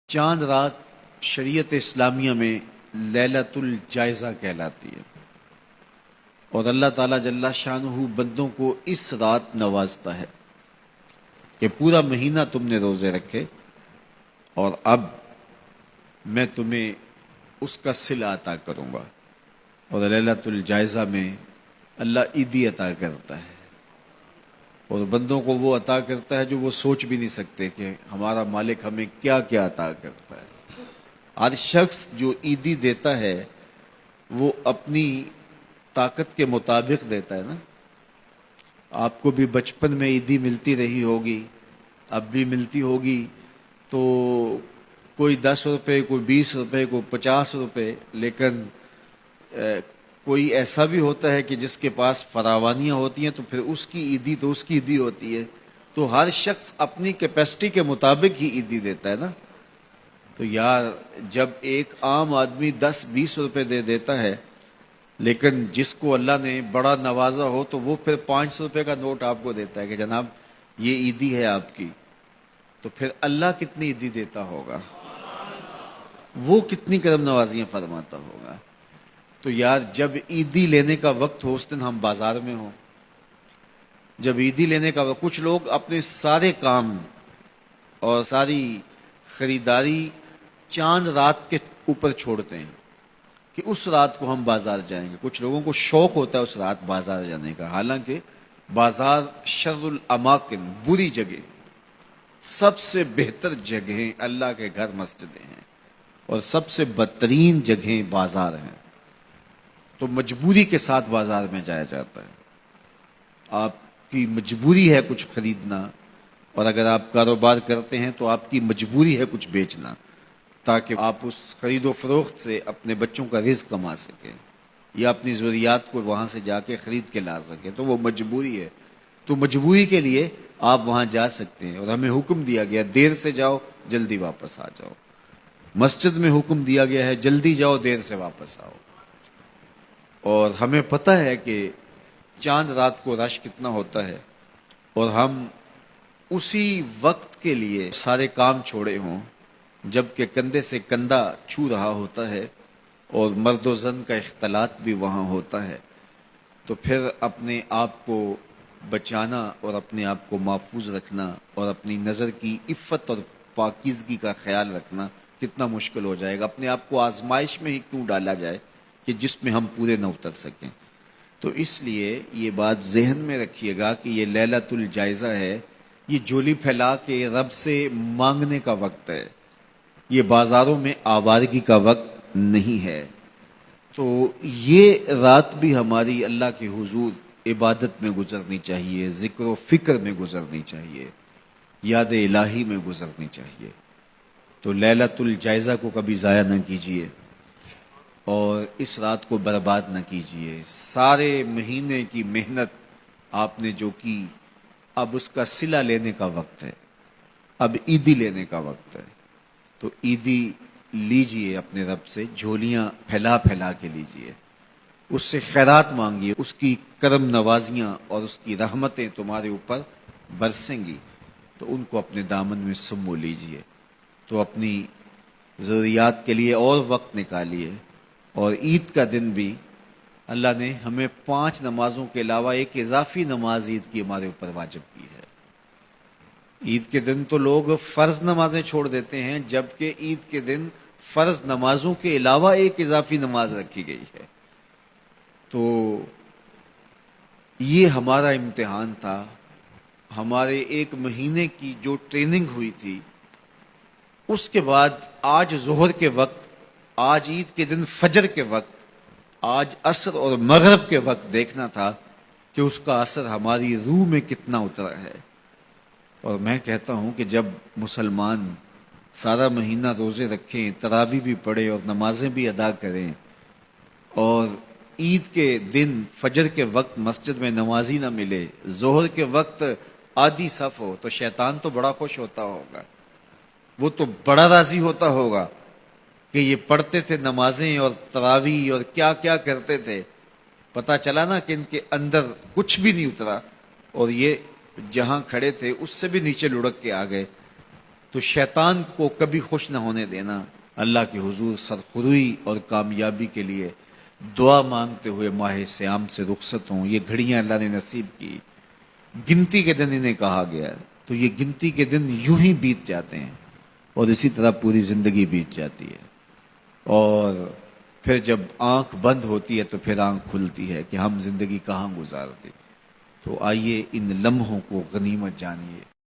چاند رات شریعت اسلامیہ میں لیلۃ الجائزہ کہلاتی ہے، اور اللہ تعالیٰ جل شانہ بندوں کو اس رات نوازتا ہے کہ پورا مہینہ تم نے روزے رکھے اور اب میں تمہیں اس کا صلہ عطا کروں گا۔ اور لیلۃ الجائزہ میں اللہ عیدی عطا کرتا ہے اور بندوں کو وہ عطا کرتا ہے جو وہ سوچ بھی نہیں سکتے کہ ہمارا مالک ہمیں کیا کیا عطا کرتا ہے۔ ہر شخص جو عیدی دیتا ہے وہ اپنی طاقت کے مطابق دیتا ہے نا۔ آپ کو بھی بچپن میں عیدی ملتی رہی ہوگی، اب بھی ملتی ہوگی، تو کوئی 10 روپے، کوئی 20 روپے، کوئی 50 روپے، لیکن کوئی ایسا بھی ہوتا ہے کہ جس کے پاس فراوانیاں ہوتی ہیں تو پھر اس کی عیدی تو اس کی عیدی ہوتی ہے۔ تو ہر شخص اپنی کیپیسٹی کے مطابق ہی عیدی دیتا ہے نا۔ تو یار جب ایک عام آدمی 10-20 روپے دے دیتا ہے، لیکن جس کو اللہ نے بڑا نوازا ہو تو وہ پھر 500 روپے کا نوٹ آپ کو دیتا ہے کہ جناب یہ عیدی ہے آپ کی، تو پھر اللہ کتنی عیدی دیتا ہوگا، وہ کتنی کرم نوازیاں فرماتا ہوگا۔ تو یار جب عیدی لینے کا وقت ہو اس دن ہم بازار میں ہوں، جب عیدی لینے کا وقت، کچھ لوگ اپنے سارے کام اور ساری خریداری چاند رات کے اوپر چھوڑتے ہیں کہ اس رات کو ہم بازار جائیں گے۔ کچھ لوگوں کو شوق ہوتا ہے اس رات بازار جانے کا، حالانکہ بازار شر الاماکن، بری جگہ، سب سے بہتر جگہیں اللہ کے گھر مسجدیں ہیں اور سب سے بدترین جگہیں بازار ہیں۔ تو مجبوری کے ساتھ بازار میں جایا جاتا ہے، آپ کی مجبوری ہے کچھ خریدنا، اور اگر آپ کاروبار کرتے ہیں تو آپ کی مجبوری ہے کچھ بیچنا تاکہ آپ اس خرید و فروخت سے اپنے بچوں کا رزق کما سکیں یا اپنی ضروریات کو وہاں سے جا کے خرید کے لا سکیں، تو وہ مجبوری ہے۔ تو مجبوری کے لیے آپ وہاں جا سکتے ہیں، اور ہمیں حکم دیا گیا دیر سے جاؤ جلدی واپس آ جاؤ۔ مسجد میں حکم دیا گیا ہے جلدی جاؤ دیر سے واپس آؤ۔ اور ہمیں پتہ ہے کہ چاند رات کو رش کتنا ہوتا ہے، اور ہم اسی وقت کے لیے سارے کام چھوڑے ہوں جبکہ کندھے سے کندھا چھو رہا ہوتا ہے اور مرد و زن کا اختلاط بھی وہاں ہوتا ہے، تو پھر اپنے آپ کو بچانا اور اپنے آپ کو محفوظ رکھنا اور اپنی نظر کی عفت اور پاکیزگی کا خیال رکھنا کتنا مشکل ہو جائے گا۔ اپنے آپ کو آزمائش میں ہی کیوں ڈالا جائے کہ جس میں ہم پورے نہ اتر سکیں۔ تو اس لیے یہ بات ذہن میں رکھیے گا کہ یہ لیلۃ الجائزہ ہے، یہ جھولی پھیلا کے رب سے مانگنے کا وقت ہے، یہ بازاروں میں آوارگی کا وقت نہیں ہے۔ تو یہ رات بھی ہماری اللہ کے حضور عبادت میں گزرنی چاہیے، ذکر و فکر میں گزرنی چاہیے، یاد الہی میں گزرنی چاہیے۔ تو لیلۃ الجائزہ کو کبھی ضائع نہ کیجیے اور اس رات کو برباد نہ کیجیے۔ سارے مہینے کی محنت آپ نے جو کی، اب اس کا صلہ لینے کا وقت ہے، اب عیدی لینے کا وقت ہے۔ تو عیدی لیجئے اپنے رب سے، جھولیاں پھیلا پھیلا کے لیجئے، اس سے خیرات مانگیے، اس کی کرم نوازیاں اور اس کی رحمتیں تمہارے اوپر برسیں گی، تو ان کو اپنے دامن میں سمو لیجئے۔ تو اپنی ضروریات کے لیے اور وقت نکالیے، اور عید کا دن بھی اللہ نے ہمیں 5 نمازوں کے علاوہ ایک اضافی نماز عید کی ہمارے اوپر واجب کی ہے۔ عید کے دن تو لوگ فرض نمازیں چھوڑ دیتے ہیں، جبکہ عید کے دن فرض نمازوں کے علاوہ ایک اضافی نماز رکھی گئی ہے۔ تو یہ ہمارا امتحان تھا، ہمارے ایک مہینے کی جو ٹریننگ ہوئی تھی، اس کے بعد آج ظہر کے وقت، آج عید کے دن فجر کے وقت، آج عصر اور مغرب کے وقت دیکھنا تھا کہ اس کا اثر ہماری روح میں کتنا اترا ہے۔ اور میں کہتا ہوں کہ جب مسلمان سارا مہینہ روزے رکھیں، تراویح بھی پڑھیں اور نمازیں بھی ادا کریں، اور عید کے دن فجر کے وقت مسجد میں نمازی نہ ملے، ظہر کے وقت آدھی صف ہو، تو شیطان تو بڑا خوش ہوتا ہوگا، وہ تو بڑا راضی ہوتا ہوگا کہ یہ پڑھتے تھے نمازیں اور تراویح اور کیا کیا کرتے تھے، پتہ چلا نا کہ ان کے اندر کچھ بھی نہیں اترا، اور یہ جہاں کھڑے تھے اس سے بھی نیچے لڑک کے آ گئے۔ تو شیطان کو کبھی خوش نہ ہونے دینا، اللہ کے حضور سرخروئی اور کامیابی کے لیے دعا مانگتے ہوئے ماہ سیام سے رخصت ہوں۔ یہ گھڑیاں اللہ نے نصیب کی، گنتی کے دن انہیں کہا گیا، تو یہ گنتی کے دن یوں ہی بیت جاتے ہیں اور اسی طرح پوری زندگی بیت جاتی ہے، اور پھر جب آنکھ بند ہوتی ہے تو پھر آنکھ کھلتی ہے کہ ہم زندگی کہاں گزار دی۔ تو آئیے ان لمحوں کو غنیمت جانیے۔